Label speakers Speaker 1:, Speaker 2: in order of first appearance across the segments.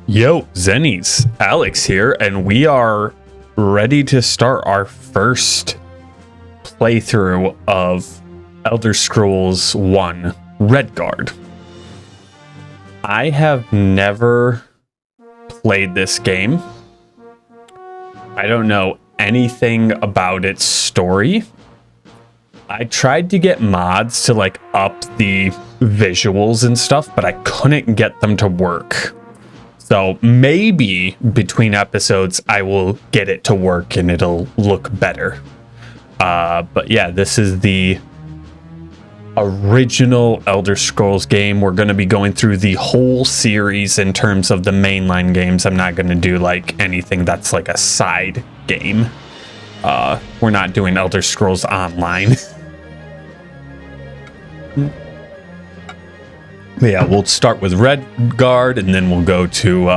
Speaker 1: Yo, Zennies, Alex here, and we are ready to start our first playthrough of Elder Scrolls 1, Redguard. I have never played this game. I don't know anything about its story. I tried to get mods to up the visuals and stuff, but I couldn't get them to work. So maybe between episodes, I will get it to work and it'll look better. But yeah, this is the original Elder Scrolls game. We're going to be going through the whole series in terms of the mainline games. I'm not going to do anything that's a side game. We're not doing Elder Scrolls Online. Yeah, we'll start with Redguard, and then we'll go to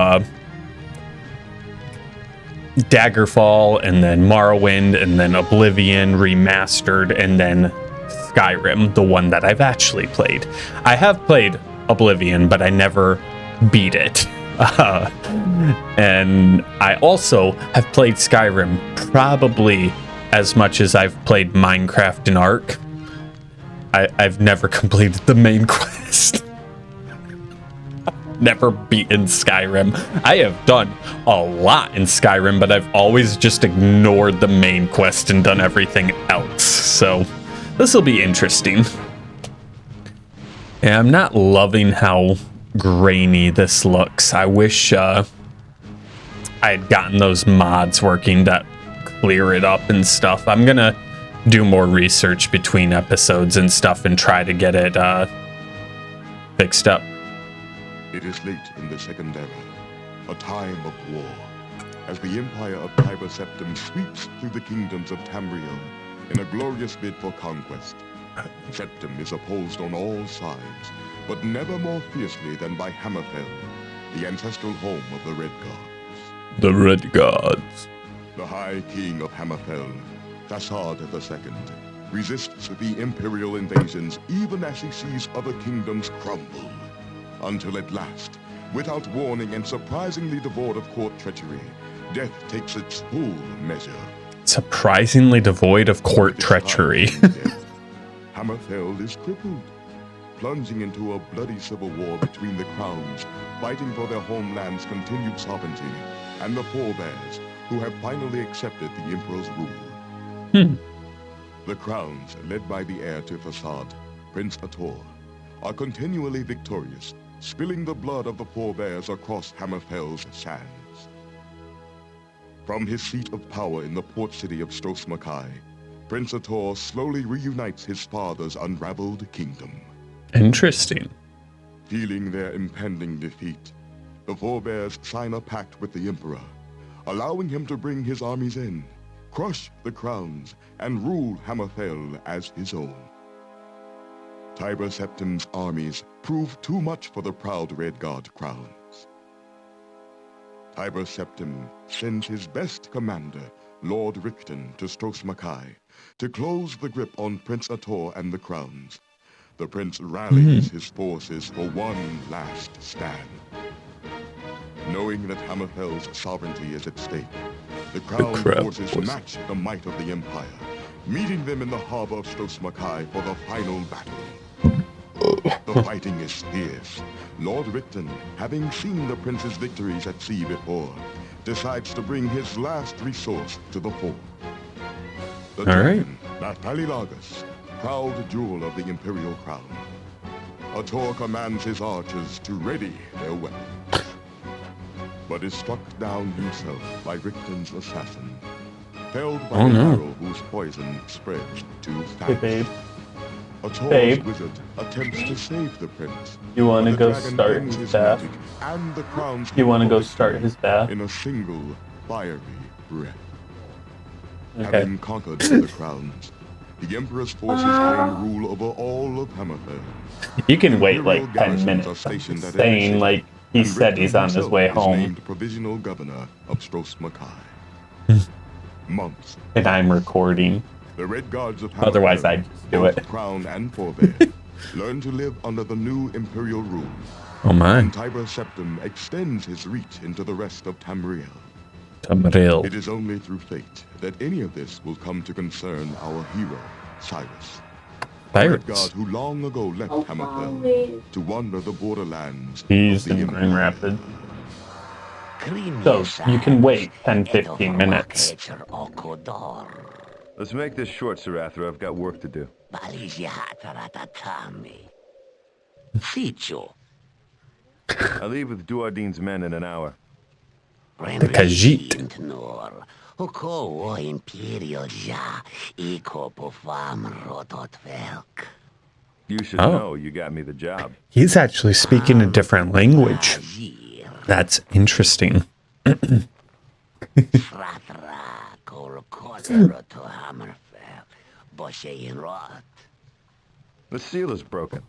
Speaker 1: Daggerfall, and then Morrowind, and then Oblivion Remastered, and then Skyrim, the one that I've actually played. I have played Oblivion, but I never beat it. And I also have played Skyrim probably as much as I've played Minecraft and Ark. I've never completed the main quest. Never beaten Skyrim. I have done a lot in Skyrim, but I've always just ignored the main quest and done everything else. So this will be interesting. And I'm not loving how grainy this looks. I wish I had gotten those mods working to clear it up and stuff. I'm gonna do more research between episodes and stuff and try to get it fixed up.
Speaker 2: It is late in the Second Era, a time of war, as the empire of Tiber Septim sweeps through the kingdoms of Tamriel in a glorious bid for conquest. Septim is opposed on all sides, but never more fiercely than by Hammerfell, the ancestral home of the Redguards.
Speaker 1: The Redguards.
Speaker 2: The High King of Hammerfell, Thasard II, resists the imperial invasions even as he sees other kingdoms crumble. Until at last, without warning and surprisingly devoid of court treachery, death takes its full measure.
Speaker 1: Surprisingly devoid of court treachery.
Speaker 2: Hammerfell is crippled, plunging into a bloody civil war between the crowns, fighting for their homeland's continued sovereignty, and the forebears, who have finally accepted the Emperor's rule. The crowns, led by the heir to Thasard, Prince Ator, are continually victorious, spilling the blood of the forebears across Hammerfell's sands. From his seat of power in the port city of Stros-Makai, Prince Ator slowly reunites his father's unraveled kingdom.
Speaker 1: Interesting.
Speaker 2: Feeling their impending defeat, the forebears sign a pact with the Emperor, allowing him to bring his armies in, crush the crowns, and rule Hammerfell as his own. Tiber Septim's armies prove too much for the proud Redguard crowns. Tiber Septim sends his best commander, Lord Richten, to Stros-Makai to close the grip on Prince Ator and the crowns. The prince rallies his forces for one last stand. Knowing that Hammerfell's sovereignty is at stake, the crown forces match the might of the Empire, meeting them in the harbor of Stros-Makai for the final battle. The fighting is fierce. Lord Richten, having seen the prince's victories at sea before, decides to bring his last resource to the fore. The dragon, Nathalilagus, proud jewel of the Imperial crown. Ator commands his archers to ready their weapons, but is struck down himself by Richten's assassin, felled by an arrow whose poison spreads too fast.
Speaker 3: Hey, babe.
Speaker 2: Ator's wizard attempts to save the prince.
Speaker 3: You want to go start his bath?
Speaker 2: And the crown's
Speaker 3: You want to go start his bath?
Speaker 2: in a single fiery breath.
Speaker 3: Okay.
Speaker 2: Having conquered the crowns, the Emperor's forces claim rule over all of Hammerfell.
Speaker 3: You can wait 10 minutes. I'm just saying, he said he's on his way home.
Speaker 2: Named provisional governor of Stros-Makai. Months.
Speaker 3: And I'm recording.
Speaker 2: The Redguards of Hammerfell,
Speaker 3: Otherwise, I'd just do
Speaker 2: both
Speaker 3: it.
Speaker 2: crown and forebear, learn to live under the new imperial rule,
Speaker 1: Oh my.
Speaker 2: And Tiber Septim extends his reach into the rest of Tamriel.
Speaker 1: Tamriel.
Speaker 2: It is only through fate that any of this will come to concern our hero, Cyrus.
Speaker 1: Pirates.
Speaker 2: Redguard, who long ago left Hammerfell to wander the borderlands.
Speaker 3: He's in Grand Rapids. So you can wait 10-15 minutes.
Speaker 4: Let's make this short, Sarathra. I've got work to do. I leave with Duardine's men in an hour.
Speaker 1: The Khajiit.
Speaker 4: You should know you got me the job.
Speaker 1: He's actually speaking a different language. That's interesting.
Speaker 4: The seal is broken.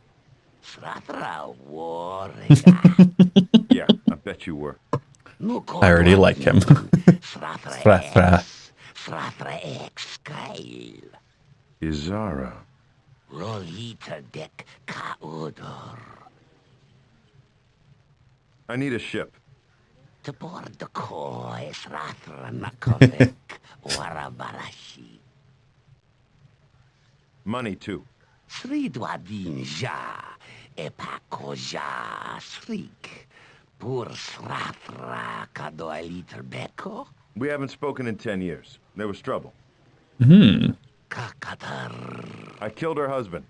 Speaker 4: Yeah, I bet you were.
Speaker 1: I already like him.
Speaker 4: Izara. I need a ship. Money, too. We haven't spoken in 10 years. There was trouble. I killed her husband.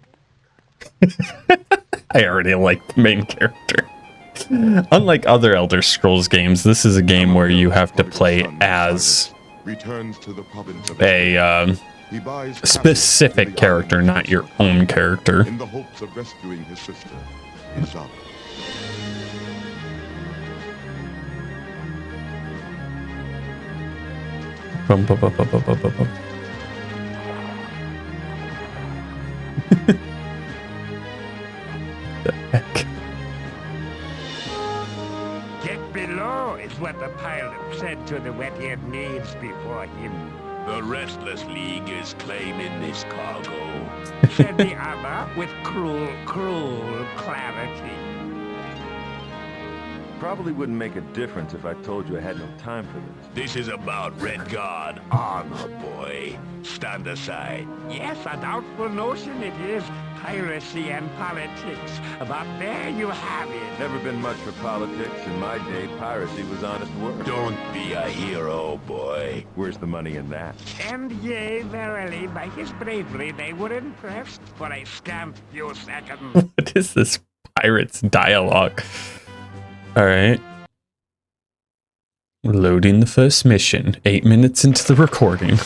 Speaker 1: I already like the main character. Unlike other Elder Scrolls games, this is a game where you have to play as a specific character, not your own character.
Speaker 2: In the hopes of rescuing his sister, Izara.
Speaker 1: Bum, bum, bum, bum, bum, bum, bum, bum. The heck?
Speaker 5: Get below is what the pilot said to the wet-eared maids before him.
Speaker 6: The Restless League is claiming this cargo.
Speaker 5: Said the other with cruel clarity.
Speaker 4: Probably wouldn't make a difference if I told you I had no time for this.
Speaker 6: This is about Redguard honor, boy. Stand aside.
Speaker 5: Yes, a doubtful notion it is. Piracy and politics. But there you have it.
Speaker 4: Never been much for politics. In my day, piracy was honest work.
Speaker 6: Don't be a hero, boy.
Speaker 4: Where's the money in that?
Speaker 5: And yea, verily, by his bravery they were impressed for a scant few seconds.
Speaker 1: What is this pirate's dialogue? Alright. Loading the first mission. 8 minutes into the recording.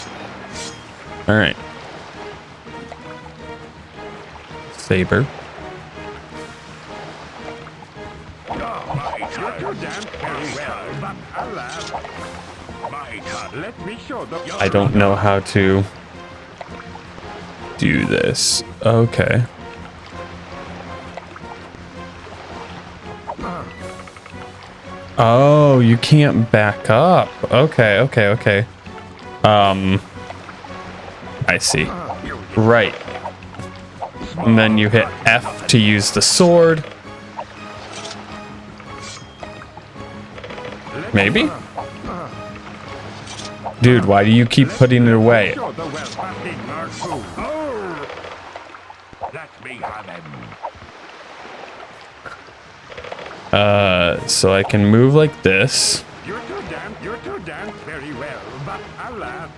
Speaker 1: Alright. Saber. I don't know how to do this. Okay. Oh, you can't back up. Okay, okay, okay. I see. Right. And then you hit F to use the sword. Maybe? Dude, why do you keep putting it away? So I can move like this.
Speaker 5: You're too damn very well, but alas.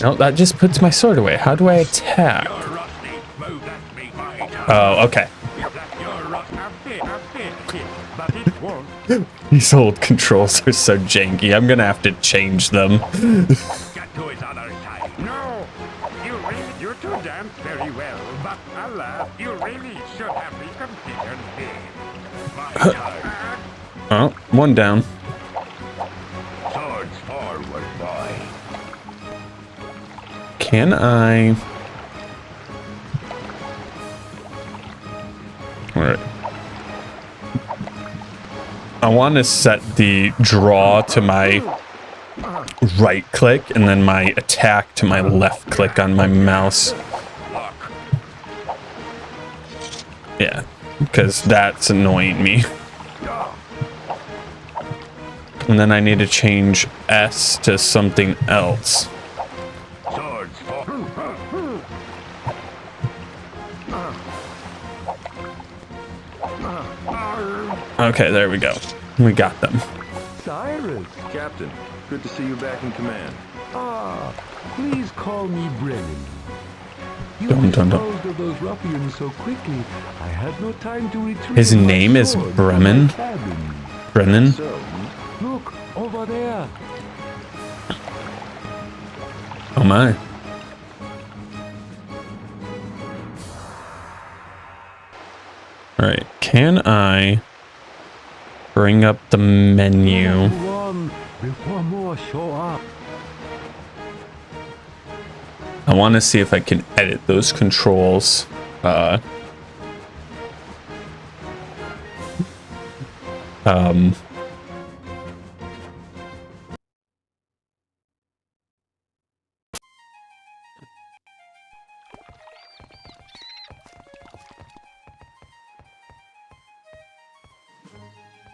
Speaker 1: No, that just puts my sword away. How do I attack? Oh, okay. These old controls are so janky. I'm gonna have to change them.
Speaker 5: No, you're too damn very well, but alas, you really should have reconsidered this.
Speaker 1: Oh, one down.
Speaker 6: Swords forward, boy.
Speaker 1: Can I? All right. I want to set the draw to my right click and then my attack to my left click on my mouse. Yeah. because that's annoying me. And then I need to change S to something else.
Speaker 6: Swords for...
Speaker 1: Okay, there we go. We got them.
Speaker 4: Cyrus. Captain, good to see you back in command. Please call me Brennan. You
Speaker 1: Dun, dun, dun.
Speaker 4: disposed of those ruffians so quickly, I had no time to retrieve
Speaker 1: His
Speaker 4: my
Speaker 1: name is
Speaker 4: sword from
Speaker 1: Bremen?
Speaker 4: my cabin.
Speaker 1: Brennan?
Speaker 4: So, look, over there.
Speaker 1: Oh my. Alright, can I bring up the menu?
Speaker 4: Run before more show up.
Speaker 1: I want to see if I can edit those controls. Dun,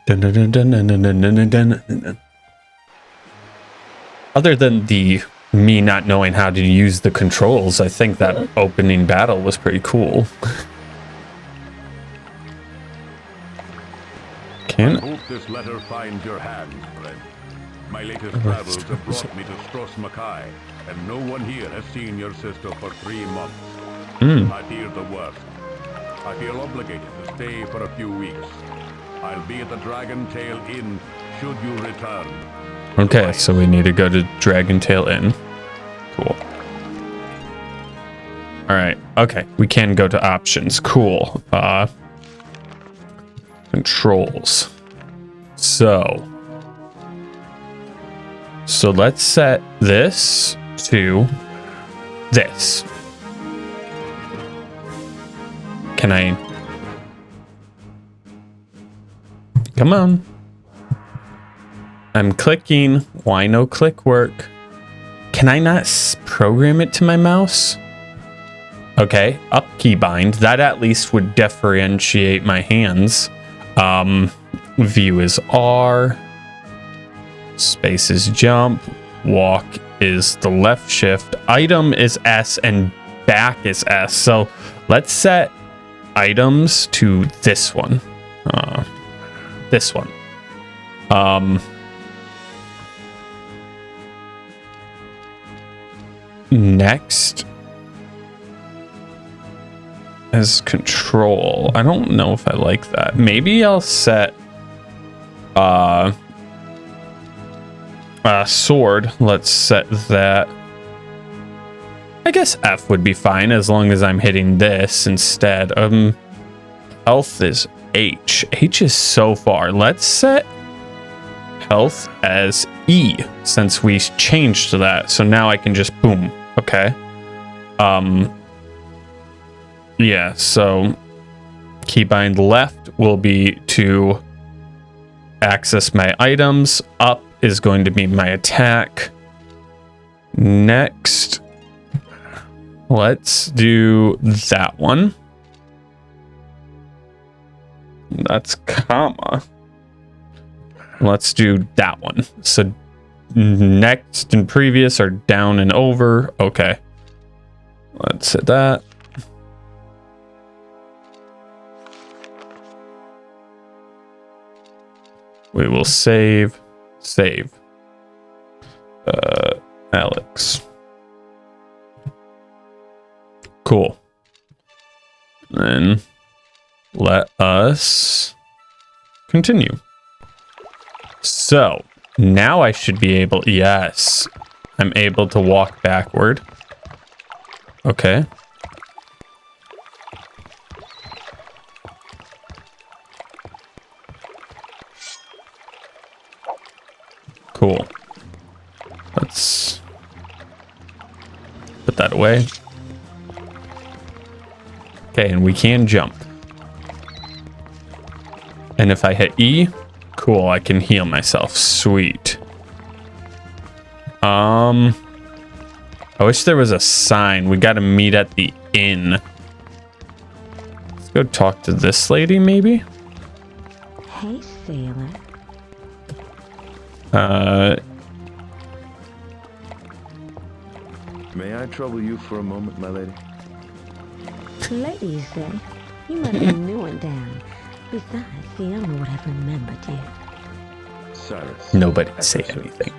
Speaker 1: dun, dun, dun, dun, dun, dun, dun, dun, dun. Other than the me not knowing how to use the controls, I think that opening battle was pretty cool.
Speaker 6: I
Speaker 1: Can
Speaker 6: hope this letter finds your hands, friend. My latest travels have brought me to Stros Mackay, and no one here has seen your sister for 3 months. I fear the worst. I feel obligated to stay for a few weeks. I'll be at the Dragon Tail Inn should you return.
Speaker 1: Okay, so we need to go to Dragon Tail Inn. Cool. Alright, okay. We can go to options. Cool. Controls. So let's set this to this. Can I... Come on. I'm clicking. Why no click work? Can I not program it to my mouse? Okay, up keybind. That at least would differentiate my hands. View is R. Space is jump. Walk is the left shift. Item is S and back is S. So let's set items to this one. This one. Next is control. I don't know if I like that. Maybe I'll set sword. Let's set that. I guess F would be fine as long as I'm hitting this instead. Health is H. H is so far. Let's set health as E since we changed to that. So now I can just boom. Okay. Yeah, so keybind left will be to access my items. Up is going to be my attack. Next, let's do that one. That's comma. Let's do that one. So next and previous are down and over. Okay. Let's hit that. We will save. Alex. Cool. Then let us continue. So now I should be able, yes, I'm able to walk backward. Okay. Cool. Let's put that away. Okay, and we can jump. And if I hit E, cool, I can heal myself. Sweet. I wish there was a sign. We gotta meet at the inn. It's Go talk to this lady, maybe?
Speaker 7: Hey, sailor.
Speaker 4: May I trouble you for a moment, my lady?
Speaker 7: Lady, you say? You must be new one down. Besides, the owner would have remembered you.
Speaker 4: Cyrus.
Speaker 1: Nobody say anything.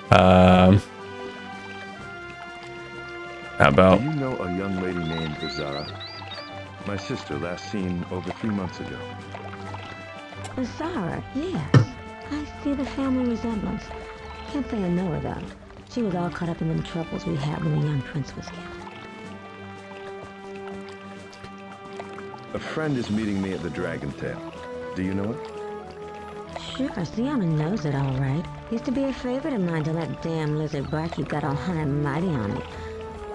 Speaker 1: How about...
Speaker 4: Do you know a young lady named Zara? My sister, last seen over 3 months ago.
Speaker 7: Zara, yes. I see the family resemblance. Can't say I know her, though. She was all caught up in them troubles we had when the young prince was killed.
Speaker 4: A friend is meeting me at the Dragon Tail. Do you know it?
Speaker 7: Sure, Sienna knows it all right. Used to be a favorite of mine till that damn lizard barkeep got all high and mighty on me.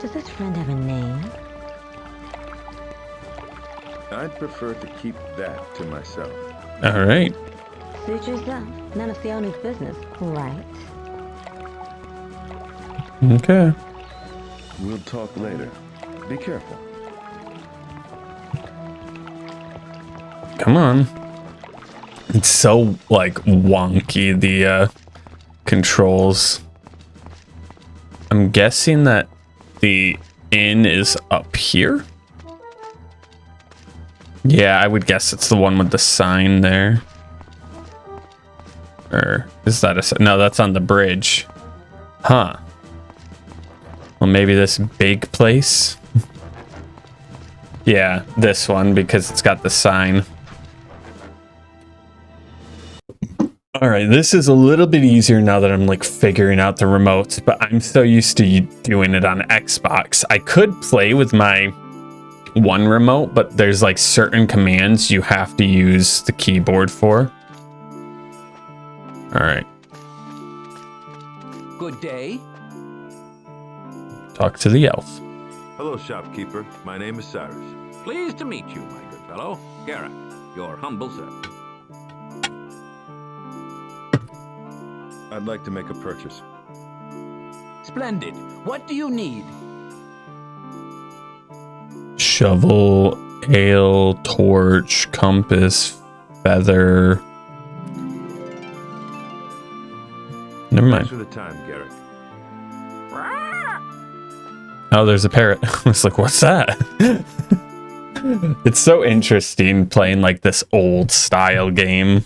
Speaker 7: Does this friend have a name?
Speaker 4: I'd prefer to keep that to myself.
Speaker 1: All right.
Speaker 7: Suit yourself. None of the owner's business, right?
Speaker 1: Okay.
Speaker 4: We'll talk later. Be careful.
Speaker 1: Come on. It's so, like, wonky, the controls. I'm guessing that the inn is up here? Yeah, I would guess it's the one with the sign there. Or is that a... No, that's on the bridge. Huh. Well, maybe this big place? Yeah, this one, because it's got the sign. All right, this is a little bit easier now that I'm like figuring out the remotes, but I'm so used to doing it on Xbox. I could play with my one remote, but there's like certain commands you have to use the keyboard for. All right.
Speaker 8: Good day.
Speaker 1: Talk to the elf.
Speaker 4: Hello, shopkeeper. My name is Cyrus.
Speaker 8: Pleased to meet you, my good fellow. Garrett, your humble servant.
Speaker 4: I'd like to make a purchase.
Speaker 8: Splendid. What do you need?
Speaker 1: Shovel, ale, torch, compass, feather. Never
Speaker 4: Thanks
Speaker 1: mind.
Speaker 4: for the time, Garrett.
Speaker 1: Oh, there's a parrot. I was like, what's that? It's so interesting playing like this old style game.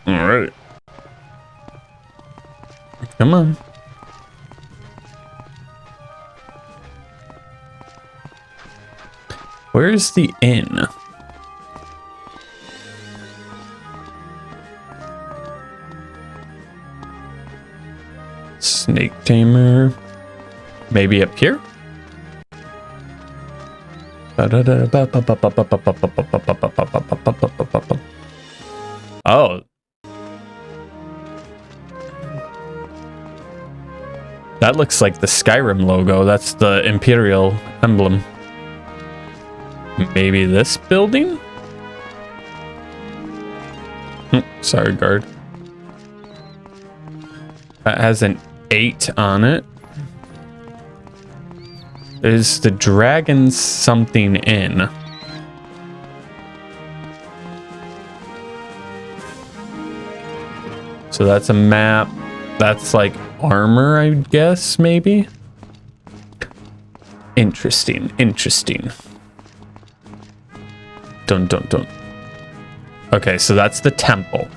Speaker 1: All right. Come on. Where's the inn? Snake tamer. Maybe up here? Oh. That looks like the Skyrim logo. That's the Imperial emblem. Maybe this building? Sorry, guard. That has an 8 on it. Is the dragon something in? So that's a map. That's like armor, I guess, maybe? Interesting, interesting. Don't. Okay, so that's the temple.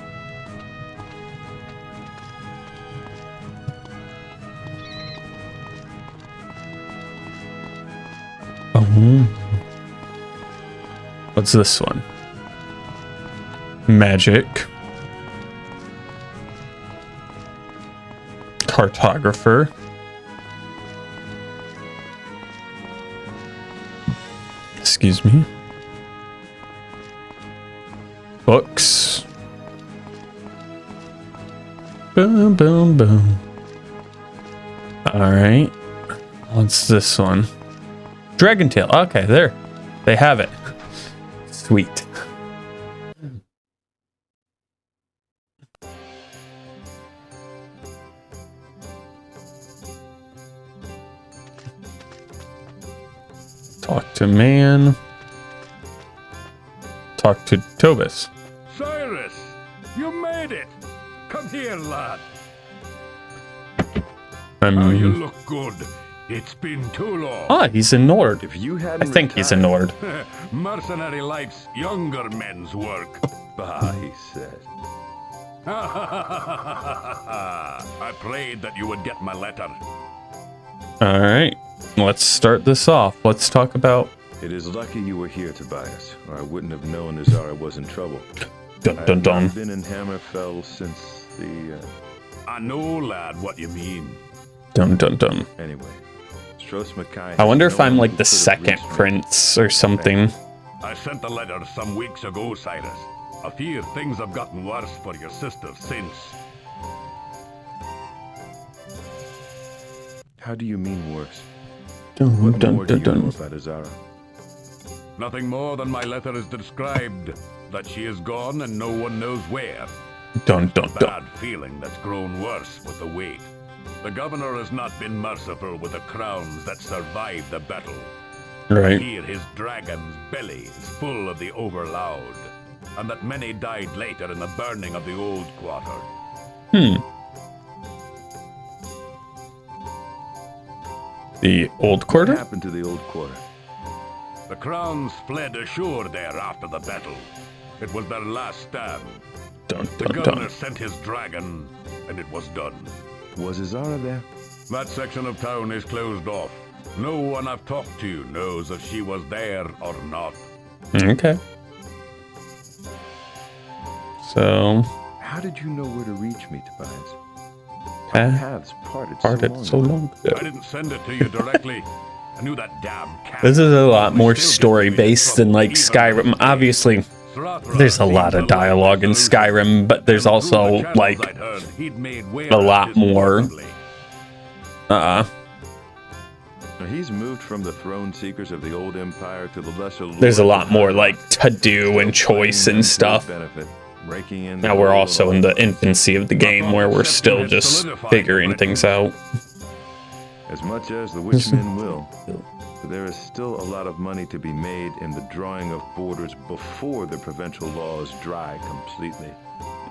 Speaker 1: What's this one? Magic. Cartographer. Excuse me. Books. Boom, boom, boom. All right. What's this one? Dragon Tail. Okay, there. They have it. Sweet. Talk to man. Talk to Tobus.
Speaker 6: Cyrus, you made it. Come here, lad. You look good. It's been too long.
Speaker 1: Ah, he's a Nord.
Speaker 4: If you
Speaker 1: I
Speaker 4: hadn't
Speaker 1: think he's a Nord.
Speaker 6: Mercenary life's younger men's work.
Speaker 4: he said.
Speaker 6: I prayed that you would get my letter.
Speaker 1: All right, let's start this off. Let's talk about.
Speaker 4: It is lucky you were here, Tobias, or I wouldn't have known Azara was in trouble.
Speaker 1: Dun dun dun.
Speaker 4: I've been in Hammerfell since the.
Speaker 6: I know, lad, what you mean.
Speaker 1: Dun dun dun.
Speaker 4: Anyway, Stros Mackay.
Speaker 1: I wonder if I'm like the second prince or something.
Speaker 6: I sent a letter some weeks ago, Cyrus. I fear things have gotten worse for your sister since.
Speaker 4: How do you mean worse?
Speaker 1: Dun
Speaker 4: What
Speaker 1: dun
Speaker 4: more do
Speaker 1: dun
Speaker 4: you know
Speaker 1: dun.
Speaker 4: about Azara?
Speaker 6: Nothing more than my letter is described. That she is gone and no one knows where.
Speaker 1: Dun dun dun.
Speaker 6: Bad feeling that's grown worse with the wait. The governor has not been merciful with the crowns that survived the battle.
Speaker 1: Right.
Speaker 6: Here his dragon's belly is full of the overloud, and that many died later in the burning of the old quarter.
Speaker 1: The old
Speaker 4: What
Speaker 1: quarter.
Speaker 4: happened to the old quarter?
Speaker 6: The crowns fled ashore there after the battle. It was their last stand.
Speaker 1: Dun
Speaker 6: The
Speaker 1: dun
Speaker 6: governor
Speaker 1: dun.
Speaker 6: sent his dragon, and it was done.
Speaker 4: Was Azara there?
Speaker 6: That section of town is closed off. No one I've talked to knows if she was there or not.
Speaker 1: Okay. So.
Speaker 4: How did you know where to reach me, Tobias? Our paths parted
Speaker 1: so long ago.
Speaker 6: I didn't send it to you directly. I knew that damn cat.
Speaker 1: This is a lot
Speaker 6: would
Speaker 1: more
Speaker 6: still get
Speaker 1: story
Speaker 6: me in
Speaker 1: based than
Speaker 6: trouble
Speaker 1: like
Speaker 6: even
Speaker 1: Skyrim.
Speaker 6: today.
Speaker 1: Obviously,
Speaker 6: Sratra
Speaker 1: there's a lot
Speaker 6: seemed
Speaker 1: of
Speaker 6: to like
Speaker 1: dialogue in
Speaker 6: the solution.
Speaker 1: Skyrim, but there's
Speaker 6: And
Speaker 1: also
Speaker 6: through the channels
Speaker 1: like
Speaker 6: I'd heard, he'd made
Speaker 1: a lot
Speaker 6: his
Speaker 1: more.
Speaker 6: possibly.
Speaker 4: Now, he's moved from the throne seekers of the old empire to the lesser.
Speaker 1: there's a
Speaker 4: lords
Speaker 1: lot
Speaker 4: of
Speaker 1: more
Speaker 4: Hyrule.
Speaker 1: like to do and
Speaker 4: Still
Speaker 1: choice
Speaker 4: playing
Speaker 1: and
Speaker 4: them to his
Speaker 1: stuff.
Speaker 4: benefit, raking in
Speaker 1: Now we're
Speaker 4: gold
Speaker 1: also
Speaker 4: and
Speaker 1: in the
Speaker 4: all.
Speaker 1: infancy of the game where we're still just figuring things out.
Speaker 4: As much as the witchmen will, there is still a lot of money to be made in the drawing of borders before the provincial laws dry completely.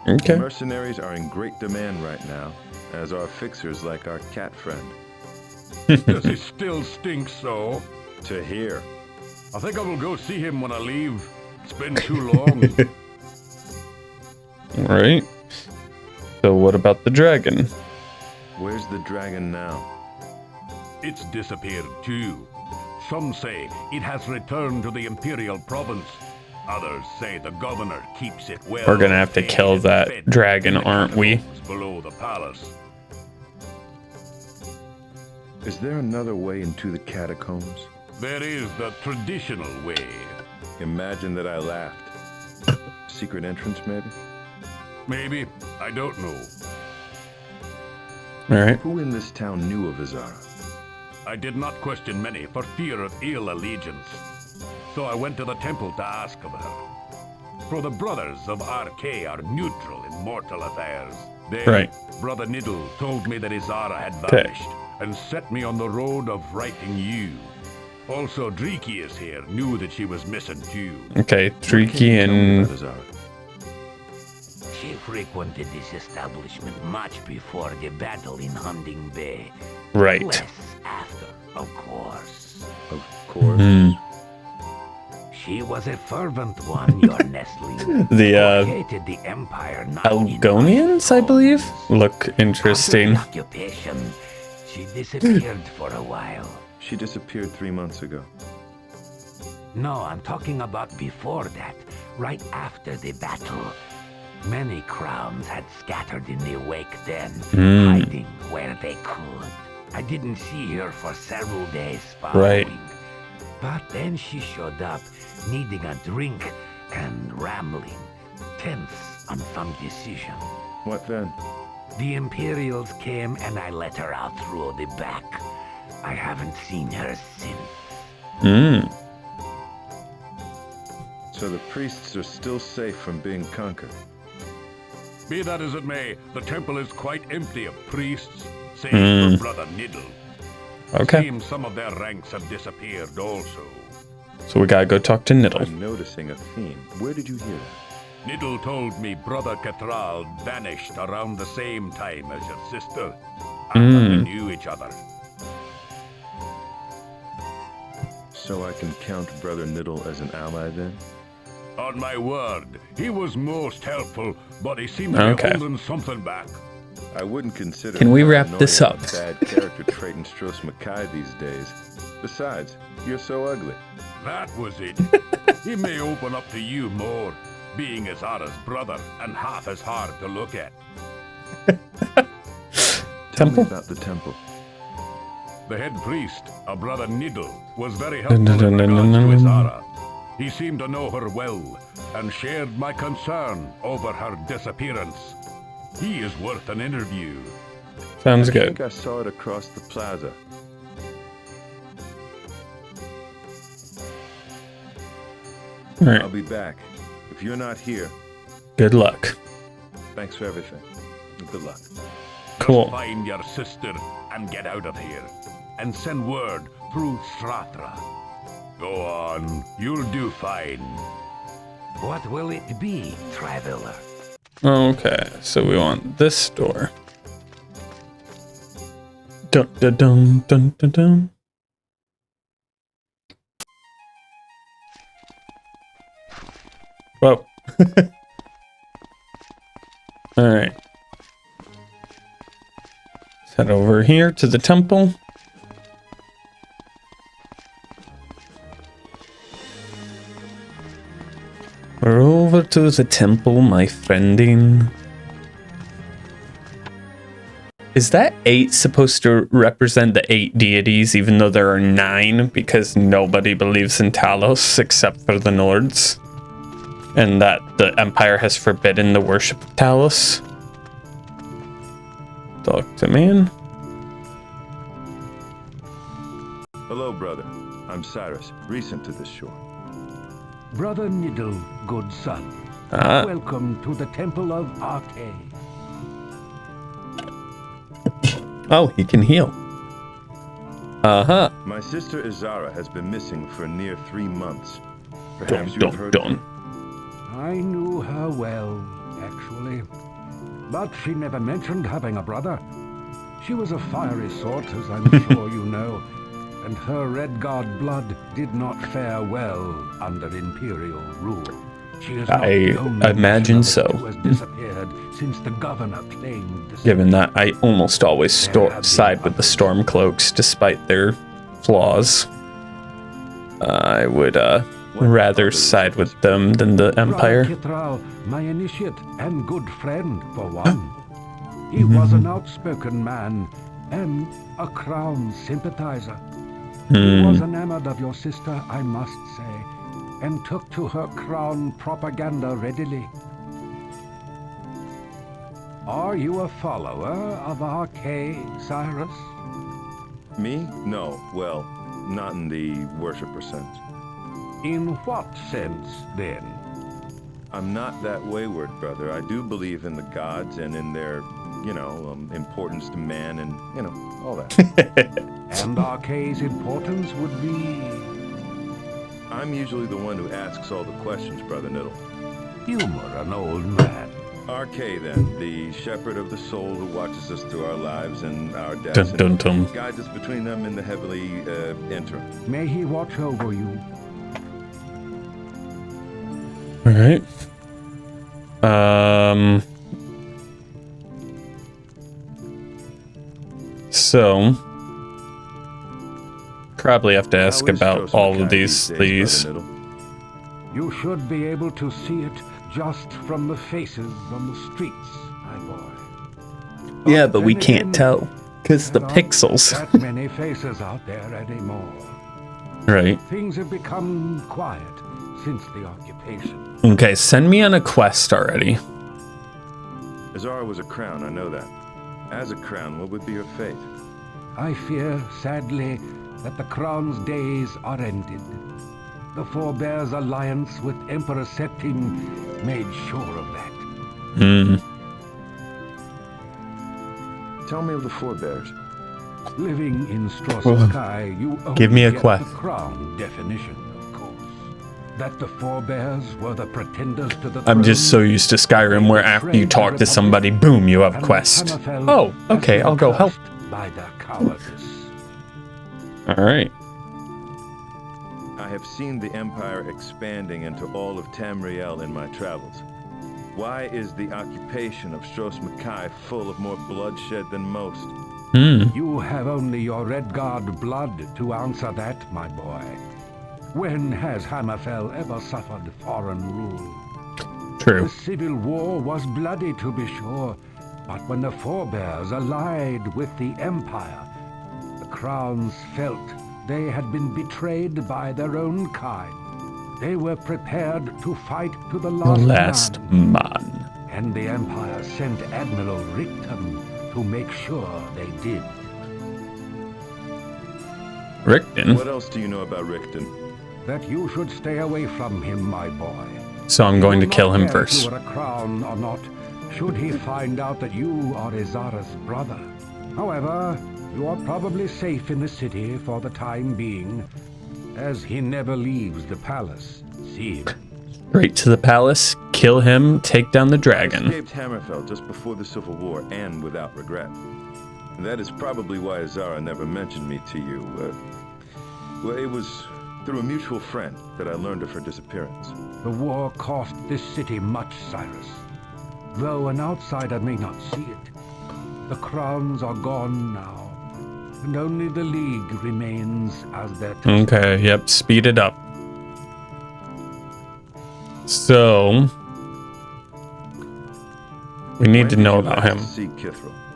Speaker 1: Okay.
Speaker 4: Mercenaries are in great demand right now, as are fixers like our cat friend.
Speaker 6: Does he still stink so?
Speaker 4: To hear.
Speaker 6: I think I will go see him when I leave. It's been too long.
Speaker 1: Right. So what about the dragon?
Speaker 4: Where's the dragon now?
Speaker 6: It's disappeared too. Some say it has returned to the Imperial province. Others say the governor keeps it well.
Speaker 1: We're gonna have to kill
Speaker 6: and
Speaker 1: that
Speaker 6: fed
Speaker 1: dragon,
Speaker 6: in the
Speaker 1: aren't we?
Speaker 6: catacombs below the palace.
Speaker 4: Is there another way into the catacombs?
Speaker 6: There is the traditional way.
Speaker 4: Imagine that I laughed. Secret entrance, maybe?
Speaker 6: Maybe. I don't know.
Speaker 1: All right.
Speaker 4: Who in this town knew of Azara?
Speaker 6: I did not question many for fear of ill allegiance. So I went to the temple to ask of her. For the brothers of RK are neutral in mortal affairs. Then,
Speaker 1: Right.
Speaker 6: Brother Niddle told me that Azara had
Speaker 1: Okay.
Speaker 6: vanished and set me on the road of writing you. Also, Dreekius here knew that she was missing too.
Speaker 1: Okay.
Speaker 4: What can you
Speaker 1: Tricky
Speaker 4: tell me
Speaker 1: and
Speaker 4: about Azara?
Speaker 9: She frequented this establishment much before the battle in Hunding Bay.
Speaker 1: right.
Speaker 9: Less after, of course.
Speaker 4: Of course.
Speaker 1: Hmm.
Speaker 9: She was a fervent one, your nestling.
Speaker 1: The
Speaker 9: who hated the Empire not in
Speaker 1: Algonians, I believe, look
Speaker 9: After
Speaker 1: interesting.
Speaker 9: the occupation, she disappeared for a while.
Speaker 4: She disappeared 3 months ago.
Speaker 9: No, I'm talking about before that, right after the battle. Many crowns had scattered in the wake then, hiding where they could. I didn't see her for several days following.
Speaker 1: Right.
Speaker 9: But then she showed up, needing a drink and rambling, tense on some decision.
Speaker 4: What then?
Speaker 9: The Imperials came and I let her out through the back. I haven't seen her since.
Speaker 1: Hmm.
Speaker 4: So the priests are still safe from being conquered.
Speaker 6: Be that as it may, the temple is quite empty of priests, save for Brother Niddle.
Speaker 1: Okay.
Speaker 6: Seems some of their ranks have disappeared also.
Speaker 1: So we gotta go talk to Niddle.
Speaker 4: I'm noticing a theme. Where did you hear that?
Speaker 6: Niddle told me Brother Catral vanished around the same time as your sister. After we knew each other.
Speaker 4: So I can count Brother Niddle as an ally then?
Speaker 6: On my word, he was most helpful, but he seemed to be holding something back.
Speaker 4: I wouldn't consider.
Speaker 1: Can we wrap this up?
Speaker 4: A bad character trait in Stros Makai these days. Besides, you're so ugly.
Speaker 6: That was it. He may open up to you more, being Azara's brother and half as hard to look at.
Speaker 4: Tell me about the temple.
Speaker 6: The head priest, a Brother Niddle, was very helpful in regards to Azara. He seemed to know her well, and shared my concern over her disappearance. He is worth an interview.
Speaker 1: Sounds
Speaker 4: I
Speaker 1: good.
Speaker 4: think I saw it across the plaza.
Speaker 1: All right.
Speaker 4: I'll be back. If you're not here,
Speaker 1: Good luck.
Speaker 4: thanks for everything. Good luck.
Speaker 1: Cool.
Speaker 6: Just find your sister and get out of here. And send word through Stratra. Go on, you'll do fine.
Speaker 9: What will it be, traveler?
Speaker 1: Okay, so we want this door. Dun dun dun dun dun dun. Whoa. Alright. Let's head over here to the temple. We're over to the temple, my friending. Is that 8 supposed to represent the 8 deities, even though there are 9, because nobody believes in Talos except for the Nords? And that the Empire has forbidden the worship of Talos? Talk to man.
Speaker 4: Hello, brother. I'm Cyrus, recent to this shore.
Speaker 9: Brother Niddle, good son.
Speaker 1: Ah.
Speaker 9: Welcome to the Temple of Arcade.
Speaker 1: Oh, he can heal. Uh-huh.
Speaker 4: My sister Azara has been missing for near 3 months. Perhaps
Speaker 1: Dun,
Speaker 4: you've heard
Speaker 1: dun,
Speaker 4: of her?
Speaker 9: I knew her well, actually. But she never mentioned having a brother. She was a fiery sort, as I'm sure you know. And her Redguard blood did not fare well under Imperial rule. She is not the only
Speaker 1: imagine
Speaker 9: missionary
Speaker 1: so.
Speaker 9: who has disappeared since the governor claimed the
Speaker 1: Given that I almost always side with the Stormcloaks despite their flaws. I would rather side with them than the Empire.
Speaker 9: Kitral, my initiate and good friend, for one. He was an outspoken man and a Crown sympathizer. He was enamored of your sister, I must say, and took to her Crown propaganda readily. Are you a follower of Arcade, Cyrus?
Speaker 4: Me? No. Well, not in the worshipper sense.
Speaker 9: In what sense, then?
Speaker 4: I'm not that wayward, brother. I do believe in the gods and in their, importance to man and, all that.
Speaker 9: And Arcade's importance would be...
Speaker 4: I'm usually the one who asks all the questions, Brother Niddle.
Speaker 9: Humor an old man.
Speaker 4: RK, then, the shepherd of the soul who watches us through our lives and our deaths
Speaker 1: Dun, dun, dun.
Speaker 4: and guides us between them in the heavenly interim.
Speaker 9: May he watch over you.
Speaker 1: Alright. So probably have to ask
Speaker 4: How is
Speaker 1: about
Speaker 4: Stros
Speaker 1: all
Speaker 4: Makai
Speaker 1: of these.
Speaker 4: days, Brother Niddle?
Speaker 9: You should be able to see it just from the faces on the streets, my boy.
Speaker 1: Yeah, but we
Speaker 9: then
Speaker 1: can't
Speaker 9: again,
Speaker 1: tell because the
Speaker 9: there aren't
Speaker 1: pixels.
Speaker 9: that many faces out there anymore.
Speaker 1: Right.
Speaker 9: Things have become quiet since the occupation.
Speaker 1: Okay, send me on a quest already.
Speaker 4: Azara was a crown, I know that. As a crown, what would be her fate?
Speaker 9: I fear, sadly, that the Crown's days are ended. The Forebears' alliance with Emperor Septim made sure of that.
Speaker 4: Tell me of the forebears.
Speaker 9: Living in Stros Makai, you only
Speaker 1: Give me a
Speaker 9: get
Speaker 1: quest.
Speaker 9: the Crown definition, of course. that the forebears were the pretenders to the
Speaker 1: I'm just so
Speaker 9: throne?
Speaker 1: used to Skyrim where after you talk to somebody, boom, you have a quest. Oh, okay, I'll go help.
Speaker 9: By their cowardice.
Speaker 1: Alright.
Speaker 4: I have seen the Empire expanding into all of Tamriel in my travels. Why is the occupation of Stros Makai full of more bloodshed than most?
Speaker 9: You have only your Redguard blood to answer that, my boy. When has Hammerfell ever suffered foreign rule?
Speaker 1: True.
Speaker 9: The civil war was bloody, to be sure, but when the forebears allied with the Empire, the crowns felt they had been betrayed by their own kind. They were prepared to fight to the last
Speaker 1: man.
Speaker 9: And the Empire sent Admiral Richten to make sure they did.
Speaker 1: Richten?
Speaker 4: What else do you know about Richten?
Speaker 9: That you should stay away from him, my boy.
Speaker 1: So I'm going to kill him first.
Speaker 9: You are a crown or not, should he find out that you are Izara's brother. However, you are probably safe in the city for the time being, as he never leaves the palace. See him.
Speaker 1: Straight to the palace, kill him, take down the
Speaker 4: I
Speaker 1: dragon.
Speaker 4: escaped Hammerfell just before the Civil War, and without regret. And that is probably why Izara never mentioned me to you. Well, it was through a mutual friend that I learned of her disappearance.
Speaker 9: The war cost this city much, Cyrus. Though an outsider may not see it, the crowns are gone now, and only the League remains as their
Speaker 1: Okay, yep, speed it up. So, we need to know about him.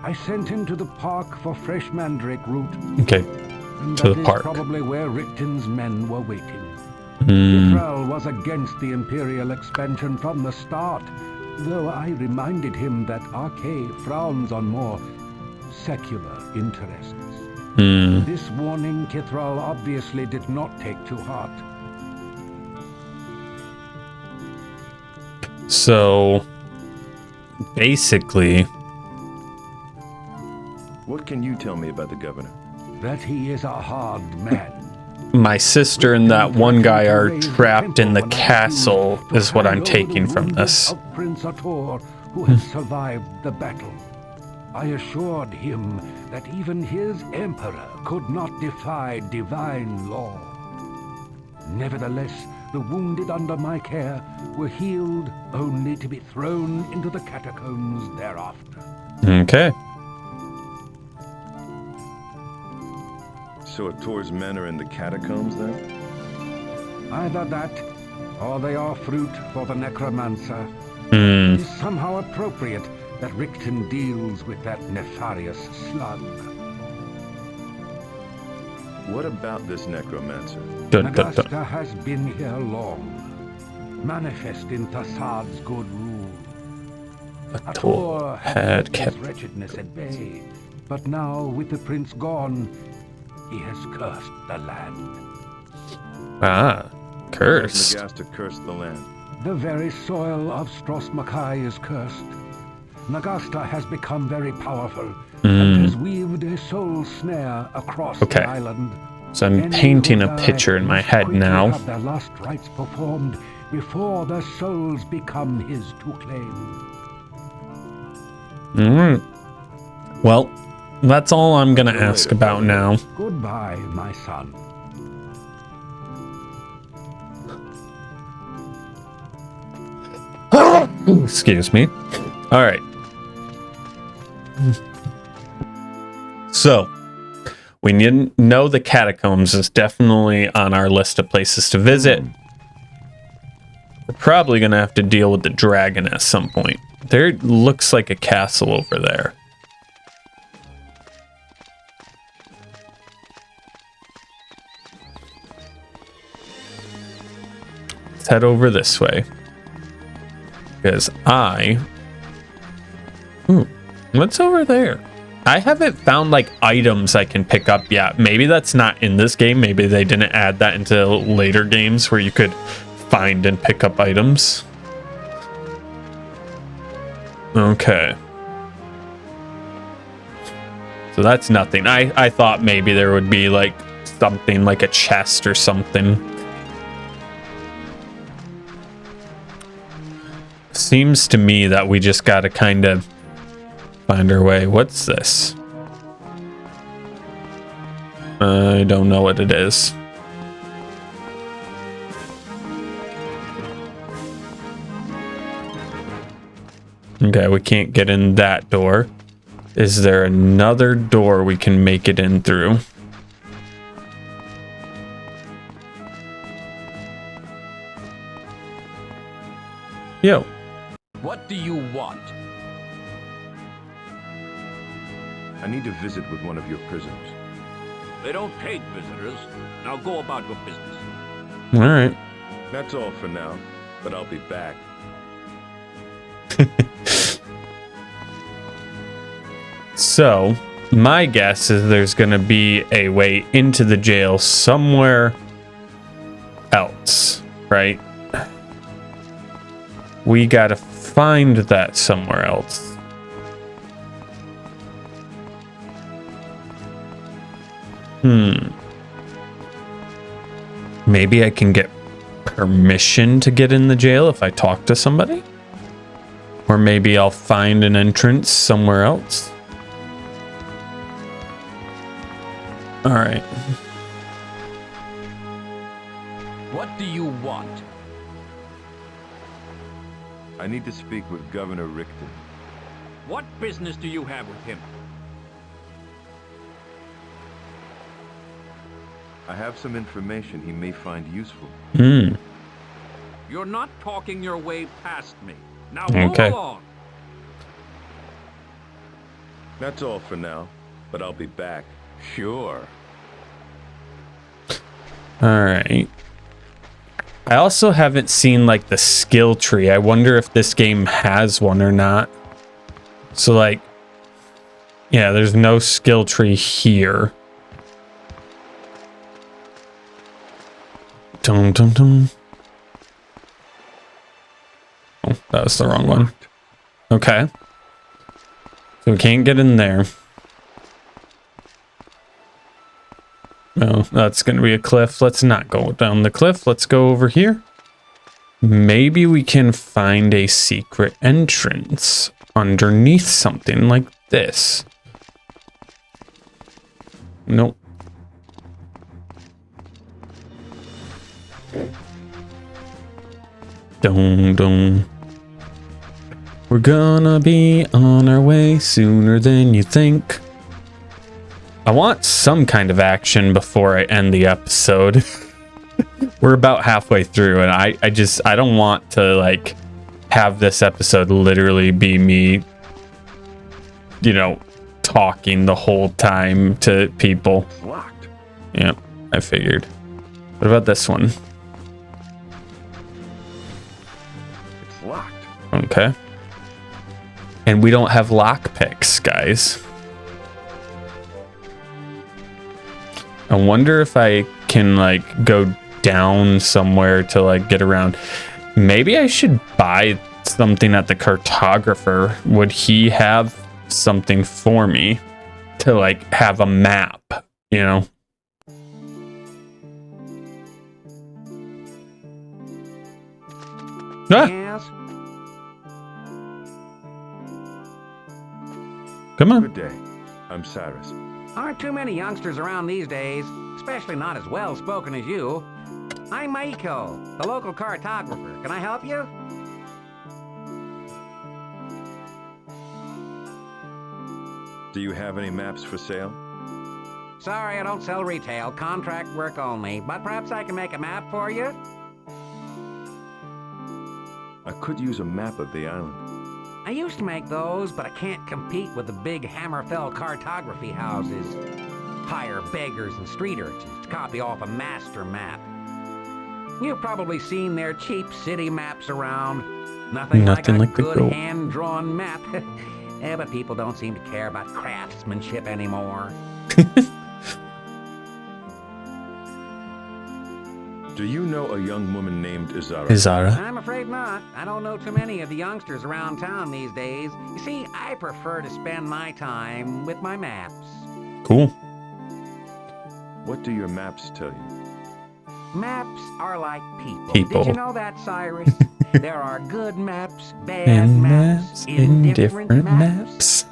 Speaker 9: I sent him to the park for fresh mandrake root.
Speaker 1: Okay,
Speaker 9: and
Speaker 1: to
Speaker 9: that
Speaker 1: the
Speaker 9: is
Speaker 1: park.
Speaker 9: Probably where Richten's men were waiting.
Speaker 1: Hmm.
Speaker 9: Thrall was against the Imperial expansion from the start, though I reminded him that Arcade frowns on more secular interests. This warning Kithral obviously did not take to heart.
Speaker 1: So, basically...
Speaker 4: What can you tell me about the governor?
Speaker 9: That he is a hard man.
Speaker 1: My sister and that one guy are trapped in the castle, is what I'm taking from this.
Speaker 9: Of Prince Ator, who has survived the battle. I assured him that even his emperor could not defy divine law. Nevertheless, the wounded under my care were healed only to be thrown into the catacombs thereafter.
Speaker 1: Okay.
Speaker 4: So Ator's men are in the catacombs then?
Speaker 9: Either that, or they are fruit for the necromancer.
Speaker 1: Hmm.
Speaker 9: It is somehow appropriate that Richten deals with that nefarious slug.
Speaker 4: What about this necromancer?
Speaker 9: Nagasta has been here long, manifest in Tassad's good rule.
Speaker 1: Ator had kept
Speaker 9: his wretchedness at bay, but now with the prince gone, he has cursed the land.
Speaker 1: Ah, cursed.
Speaker 4: Nagasta cursed the land.
Speaker 9: The very soil of Stros Makai is cursed. Nagasta has become very powerful and has weaved a soul snare across the island.
Speaker 1: So I'm painting a picture in my head now.
Speaker 9: Have their last rites performed before their souls become his to claim.
Speaker 1: Well, that's all I'm gonna ask about now.
Speaker 9: Goodbye, my son.
Speaker 1: Excuse me. All right. So, we need to know the catacombs is definitely on our list of places to visit. We're probably going to have to deal with the dragon at some point. There looks like a castle over there. Let's head over this way. Because what's over there? I haven't found like items I can pick up yet. Maybe that's not in this game. Maybe they didn't add that into later games where you could find and pick up items. Okay. So that's nothing. I thought maybe there would be like something like a chest or something. seems to me that we just got to kind of find our way. What's this? I don't know what it is. Okay, we can't get in that door. Is there another door we can make it in through? Yo.
Speaker 8: What do you want?
Speaker 4: I need to visit with one of your prisoners.
Speaker 8: They don't take visitors. Now go about your business.
Speaker 1: All right.
Speaker 4: That's all for now, but I'll be back.
Speaker 1: So, my guess is there's going to be a way into the jail somewhere else, right? We got to find that somewhere else. Maybe I can get permission to get in the jail if I talk to somebody? Or maybe I'll find an entrance somewhere else. All right.
Speaker 8: What do you want?
Speaker 4: I need to speak with Governor Richter.
Speaker 8: What business do you have with him?
Speaker 4: I have some information he may find useful.
Speaker 8: You're not talking your way past me. Now
Speaker 1: Okay.
Speaker 8: move along.
Speaker 4: That's all for now, but I'll be back.
Speaker 8: Sure.
Speaker 1: All right. I also haven't seen like the skill tree. I wonder if this game has one or not. So like, yeah, there's no skill tree here. Dum dum dum. Oh, that was the wrong one. Okay. So we can't get in there. No, that's going to be a cliff. Let's not go down the cliff. Let's go over here. Maybe we can find a secret entrance underneath something like this. Nope. Dum dum. We're gonna be on our way sooner than you think. I want some kind of action before I end the episode. We're about halfway through, and I don't want to like have this episode literally be me, you know, talking the whole time to people.
Speaker 4: It's locked.
Speaker 1: Yep, I figured. What about this one?
Speaker 4: It's locked.
Speaker 1: Okay. And we don't have lockpicks, guys. I wonder if I can like go down somewhere to like get around. Maybe I should buy something at the cartographer. Would he have something for me to like have a map, you know? Ah,
Speaker 10: Yes.
Speaker 1: come on.
Speaker 4: Good day. I'm Cyrus.
Speaker 10: Aren't too many youngsters around these days, especially not as well spoken as you. I'm Maiko, the local cartographer. Can I help you?
Speaker 4: Do you have any maps for sale?
Speaker 10: Sorry, I don't sell retail, contract work only, but perhaps I can make a map for you?
Speaker 4: I could use a map of the island.
Speaker 10: I used to make those, but I can't compete with the big Hammerfell cartography houses. Hire beggars and street urchins to copy off a master map. You've probably seen their cheap city maps around. Nothing like a good hand-drawn map. But people don't seem to care about craftsmanship anymore.
Speaker 4: Do you know a young woman named Izara?
Speaker 1: Izara.
Speaker 10: I'm afraid not. I don't know too many of the youngsters around town these days. You see, I prefer to spend my time with my maps.
Speaker 1: Cool.
Speaker 4: What do your maps tell you?
Speaker 10: Maps are like people.
Speaker 1: People.
Speaker 10: Did you know that, Cyrus? There are good maps, bad
Speaker 1: And
Speaker 10: maps,
Speaker 1: maps, indifferent maps.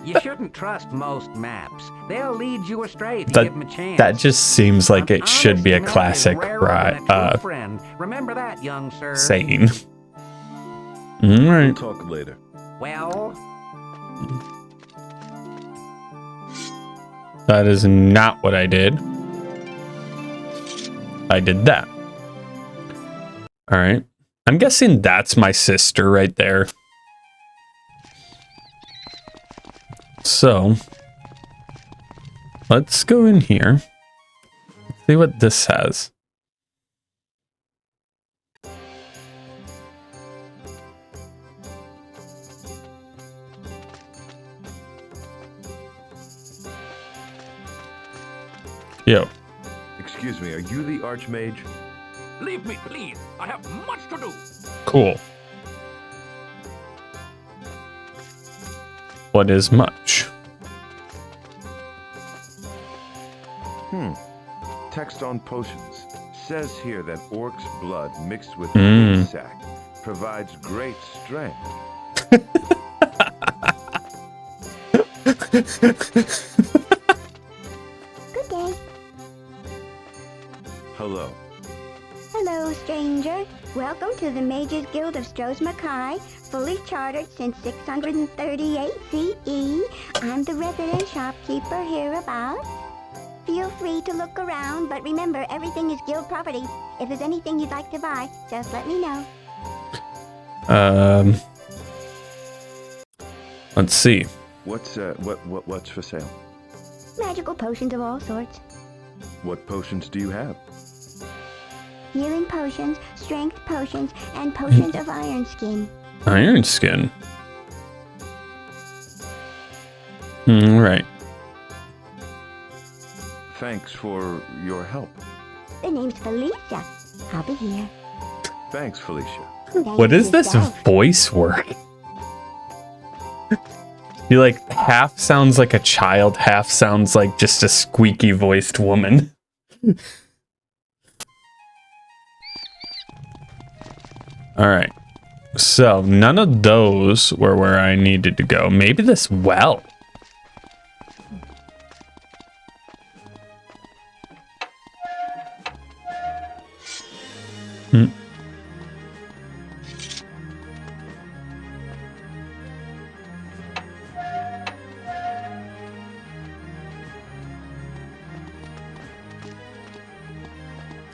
Speaker 10: You shouldn't trust most maps. They'll lead you astray if you
Speaker 1: That-
Speaker 10: give them a chance.
Speaker 1: That just seems like it should be a
Speaker 10: An honest
Speaker 1: classic
Speaker 10: map is rarer than a true
Speaker 1: right,
Speaker 10: friend. Remember that, young sir.
Speaker 1: saying. All
Speaker 4: We'll
Speaker 1: right.
Speaker 4: talk later.
Speaker 10: Well,
Speaker 1: That is not what I did. I did that. All right. I'm guessing that's my sister right there. So, let's go in here. Let's see what this has. Yo.
Speaker 4: Excuse me, are you the Archmage?
Speaker 8: Leave me, please. I have much to do.
Speaker 1: Cool. What is much?
Speaker 4: Text on potions. Says here that orc's blood mixed with sack provides great strength.
Speaker 11: Good day.
Speaker 4: Hello.
Speaker 11: Hello, stranger. Welcome to the Mages Guild of Stros Mackay, fully chartered since 638 CE. I'm the resident shopkeeper hereabouts. Feel free to look around, but remember, everything is guild property. If there's anything you'd like to buy, just let me know.
Speaker 1: Let's see.
Speaker 4: What's for sale?
Speaker 11: Magical potions of all sorts.
Speaker 4: What potions do you have?
Speaker 11: Healing potions, strength potions, and potions of iron skin.
Speaker 1: Iron skin. All right.
Speaker 4: Thanks for your help.
Speaker 11: The name's Felicia. I'll be here.
Speaker 4: Thanks, Felicia.
Speaker 1: What is this voice work? He like half sounds like a child, half sounds like just a squeaky voiced woman. All right. So none of those were where I needed to go. Maybe this well.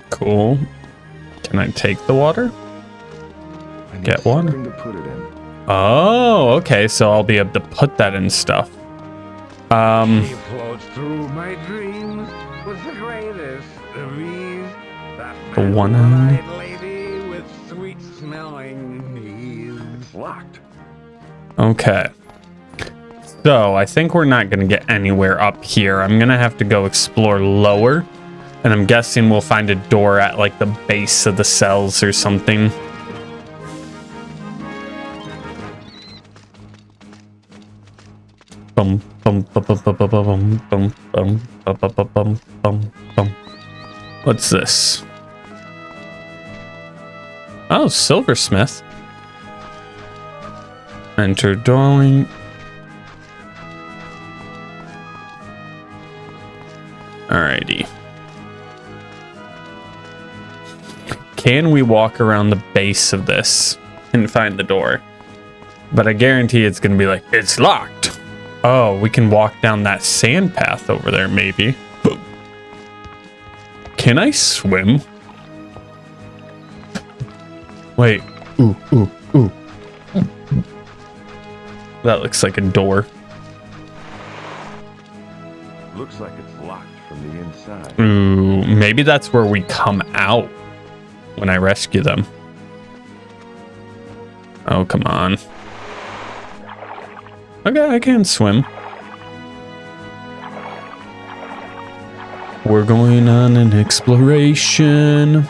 Speaker 1: Cool. Can I take the water?
Speaker 4: I need
Speaker 1: Get one?
Speaker 4: something to put it in.
Speaker 1: Oh, okay. So I'll be able to put that in stuff.
Speaker 5: He floats through my dreams with the greatest of ease. That
Speaker 1: The one-eyed
Speaker 5: lady with sweet smelling knees.
Speaker 4: It's locked.
Speaker 1: Okay. So I think we're not going to get anywhere up here. I'm going to have to go explore lower. And I'm guessing we'll find a door at like the base of the cells or something. Bum bum bum bum bum bum bum bum bum bum bum bum bum bum. What's this? Oh, silversmith. Enter dwelling. Alrighty. Can we walk around the base of this and find the door? But I guarantee it's going to be like, it's locked. Oh, we can walk down that sand path over there, maybe. Can I swim? Wait. Ooh, ooh, ooh. That looks like a door.
Speaker 4: Looks like it's locked from the inside.
Speaker 1: Ooh, maybe that's where we come out when I rescue them. Oh, come on. Okay, I can swim. We're going on an exploration.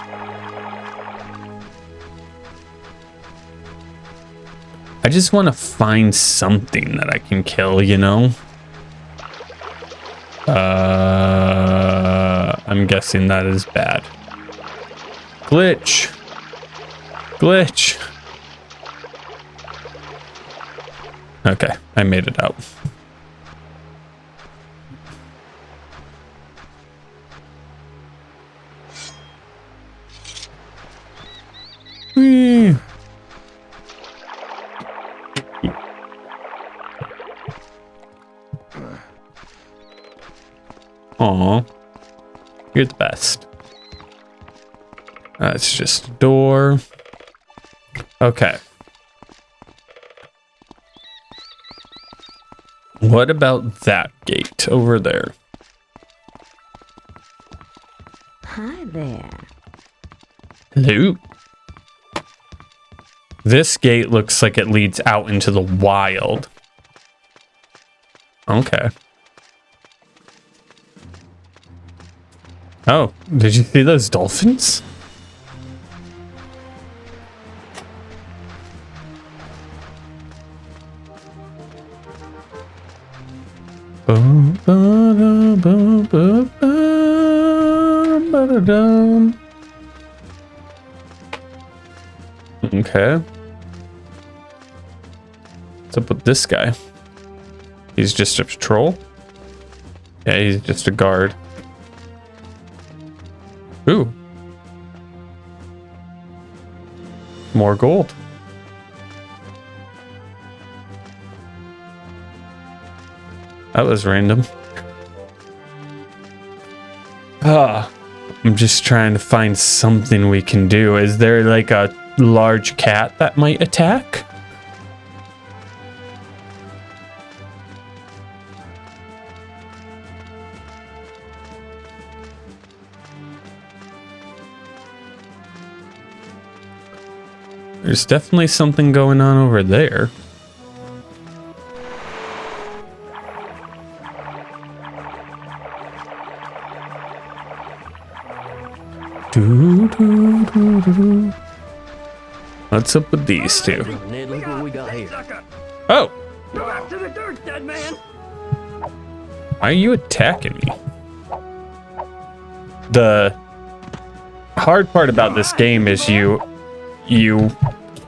Speaker 1: I just want to find something that I can kill, you know? I'm guessing that is bad. Glitch. Glitch. Okay, I made it out. Whee. Aw, you're the best. It's just a door. Okay. What about that gate over there?
Speaker 7: Hi there.
Speaker 1: Hello. This gate looks like it leads out into the wild. Okay. Oh, did you see those dolphins? Okay. What's up with this guy? He's just a patrol? Yeah, he's just a guard. Ooh. More gold. That was random. I'm just trying to find something we can do. Is there like a large cat that might attack? There's definitely something going on over there. What's up with these two?
Speaker 12: Ned, look what we got here.
Speaker 1: Oh!
Speaker 12: Go after the dirt, dead man!
Speaker 1: Why are you attacking me? The hard part about this game is you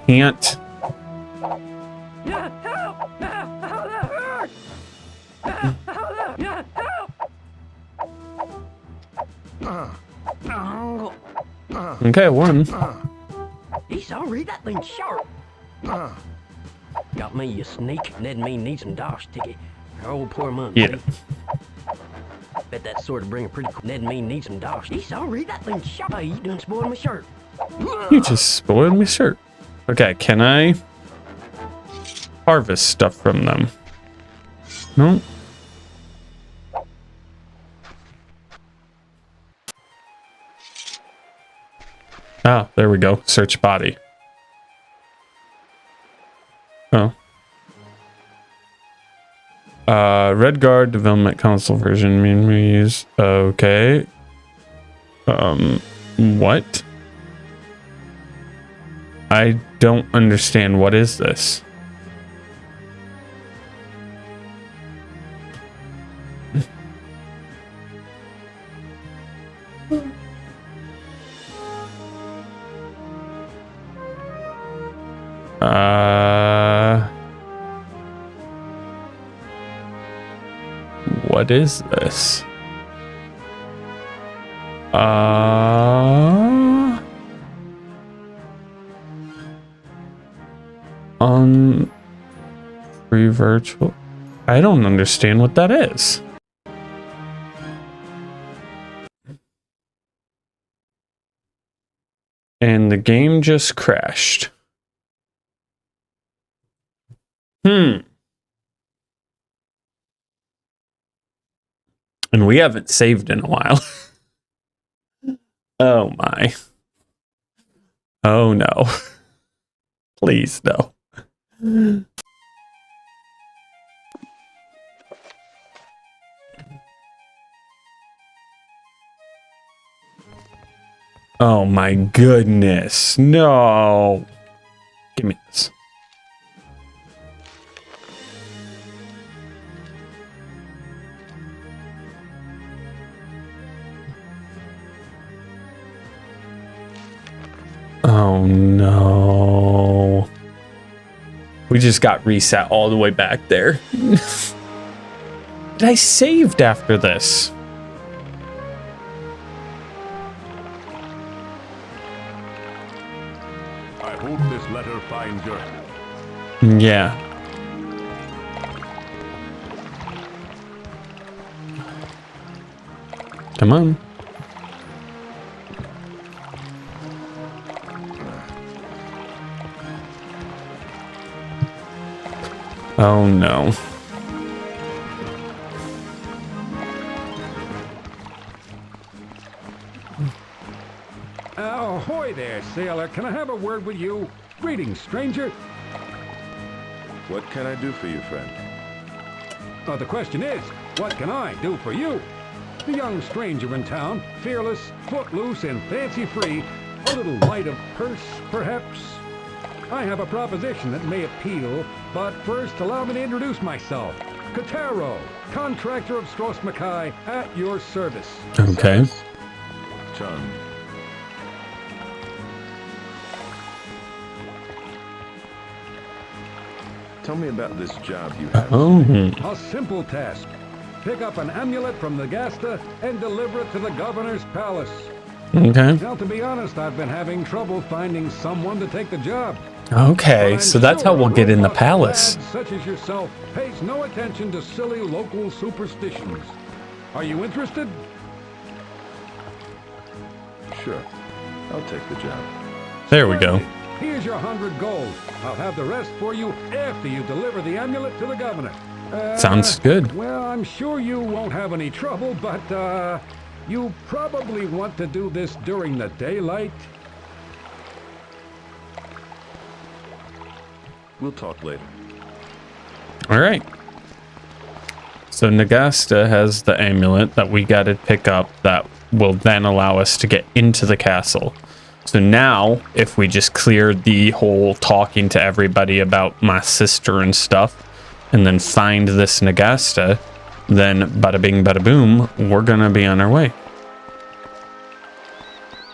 Speaker 1: can't. Okay, one.
Speaker 12: He's sorry, that thing's sharp. Got me, you sneak. Ned and me need some dosh ticket. Our old poor month.
Speaker 1: Yeah.
Speaker 12: Bet that sort of bring a pretty cool. Ned and me need some dosh. He's sorry, that thing's sharp. Hey, you done spoiled my shirt.
Speaker 1: You just spoiled my shirt. Okay, can I harvest stuff from them? No. Ah, there we go. Search body. Oh. Redguard development console version menus. Okay. What? I don't understand. What is this? What is this? On free virtual. I don't understand what that is. And the game just crashed. And we haven't saved in a while. Oh my. Oh no. Please no. Oh my goodness. No. Give me this. Oh Oh no. We just got reset all the way back there. But I saved after this.
Speaker 6: I hope this letter finds your...
Speaker 1: Yeah. Come on. Oh no.
Speaker 5: Ahoy there, sailor. Can I have a word with you? Greetings, stranger.
Speaker 4: What can I do for you, friend?
Speaker 5: The question is, what can I do for you? The young stranger in town, fearless, footloose, and fancy-free, a little light of purse, perhaps? I have a proposition that may appeal, but first allow me to introduce myself. Katero, contractor of Stros Mackay, at your service.
Speaker 1: Okay.
Speaker 4: Chun. Tell me about this job you have.
Speaker 5: A simple task. Pick up an amulet from the Gasta and deliver it to the governor's palace.
Speaker 1: Okay.
Speaker 5: Now, to be honest, I've been having trouble finding someone to take the job.
Speaker 1: Okay, so that's how we'll get in the palace.
Speaker 5: Lad such as yourself pays no attention to silly local superstitions. Are you interested?
Speaker 4: Sure. I'll take the job.
Speaker 1: There we go.
Speaker 5: Here's your 100 gold. I'll have the rest for you after you deliver the amulet to the governor.
Speaker 1: Sounds good.
Speaker 5: Well, I'm sure you won't have any trouble, but, you probably want to do this during the daylight.
Speaker 4: We'll talk later.
Speaker 1: All right. So Nagasta has the amulet that we got to pick up that will then allow us to get into the castle. So now, if we just clear the whole talking to everybody about my sister and stuff, and then find this Nagasta, then bada bing, bada boom, we're gonna be on our way.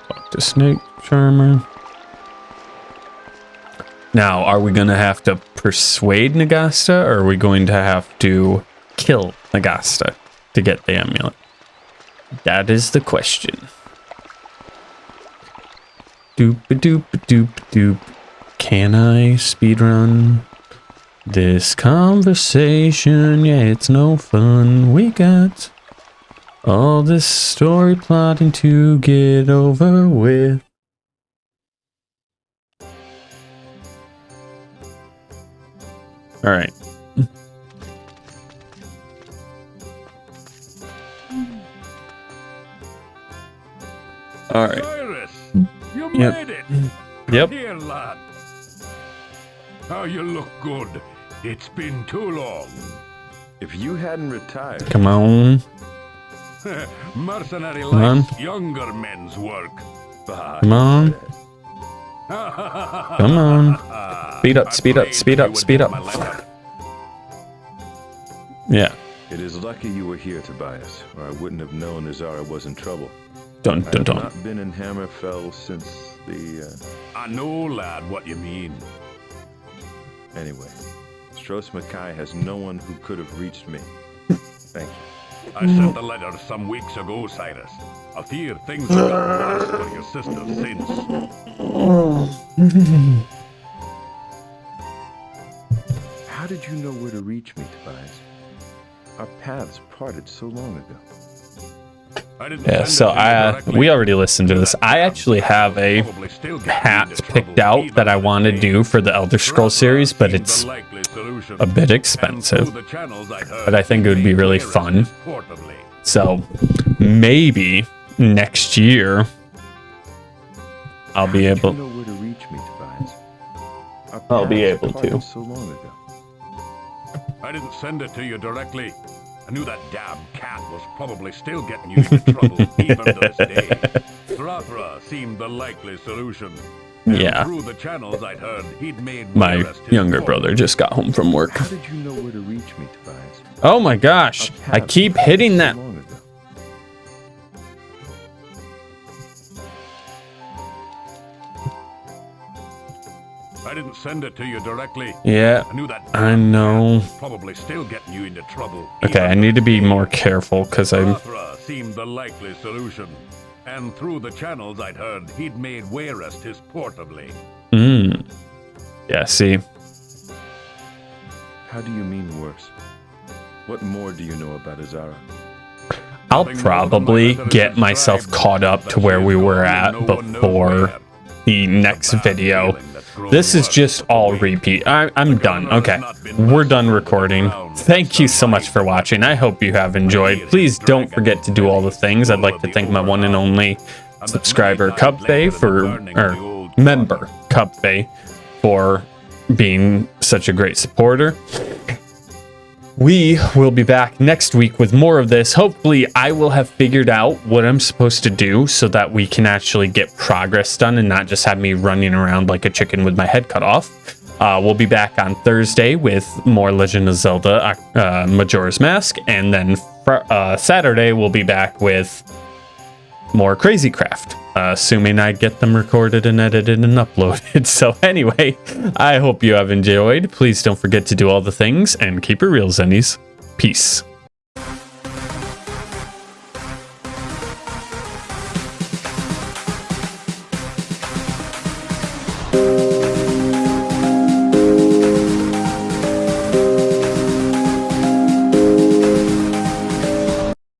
Speaker 1: Talk to Snake Charmer. Now, are we gonna have to persuade Nagasta, or are we going to have to kill Nagasta to get the amulet? That is the question. Doop-a-doop-a-doop-a-doop. Can I speedrun this conversation? Yeah, it's no fun. We got all this story plotting to get over with. All right. All right.
Speaker 6: Cyrus, you
Speaker 1: Yep.
Speaker 6: made it.
Speaker 1: Yep.
Speaker 6: Here, lad. How you look good. It's been too long.
Speaker 4: If you hadn't retired...
Speaker 1: Come on.
Speaker 6: Mercenary
Speaker 1: Come on.
Speaker 6: likes younger men's work.
Speaker 1: Come on. Come on. Speed up, speed up, speed up, speed up. Yeah.
Speaker 4: It is lucky you were here, Tobias, or I wouldn't have known Azara was in trouble.
Speaker 1: Dun, dun, dun.
Speaker 4: I've not been in Hammerfell since the,
Speaker 6: I know, lad, what you mean.
Speaker 4: Anyway, Stros Mackay has no one who could have reached me. Thank you.
Speaker 6: I sent the letter some weeks ago, Cyrus. I fear things have got worse for your sister since.
Speaker 4: How did you know where to reach me, Tobias? Our paths parted so long ago.
Speaker 1: Yeah, so we already listened to this. I actually have a hat picked out that I want to do for the Elder Scrolls series, but it's a bit expensive. But I think it would be really fun. So maybe next year I'll be able. I'll be able to.
Speaker 4: So long ago.
Speaker 6: I didn't send it to you directly. I knew that damn cat was probably still getting you into trouble even to this day. Thrathra seemed the likely solution.
Speaker 1: Yeah.
Speaker 6: Through the channels I'd heard, he'd made
Speaker 1: My younger brother just got home from work.
Speaker 4: How did you know where to reach me, Tobias?
Speaker 1: Oh my gosh, I keep hitting that.
Speaker 6: didn't send it to you directly.
Speaker 1: Yeah,
Speaker 6: I knew that.
Speaker 1: I know.
Speaker 6: Probably still getting you into trouble.
Speaker 1: Okay, I need to be more careful because I'm...
Speaker 6: Mothra seemed the likely solution. And through the channels I'd heard, he'd made Wayrest his port of late.
Speaker 1: Yeah, see.
Speaker 4: How do you mean worse? What more do you know about Azara?
Speaker 1: I'll probably get myself caught up to where we were at before the next video. This is just all repeat. I'm done. Okay, we're done recording. Thank you so much for watching. I hope you have enjoyed. Please don't forget to do all the things. I'd like to thank my one and only subscriber Cubfay or member Cubfay for being such a great supporter. We will be back next week with more of this. Hopefully, I will have figured out what I'm supposed to do so that we can actually get progress done and not just have me running around like a chicken with my head cut off. We'll be back on Thursday with more Legend of Zelda Majora's Mask, and then Saturday we'll be back with more Crazy Craft, assuming I get them recorded and edited and uploaded. So anyway, I hope you have enjoyed. Please don't forget to do all the things and keep it real, Zennies. Peace.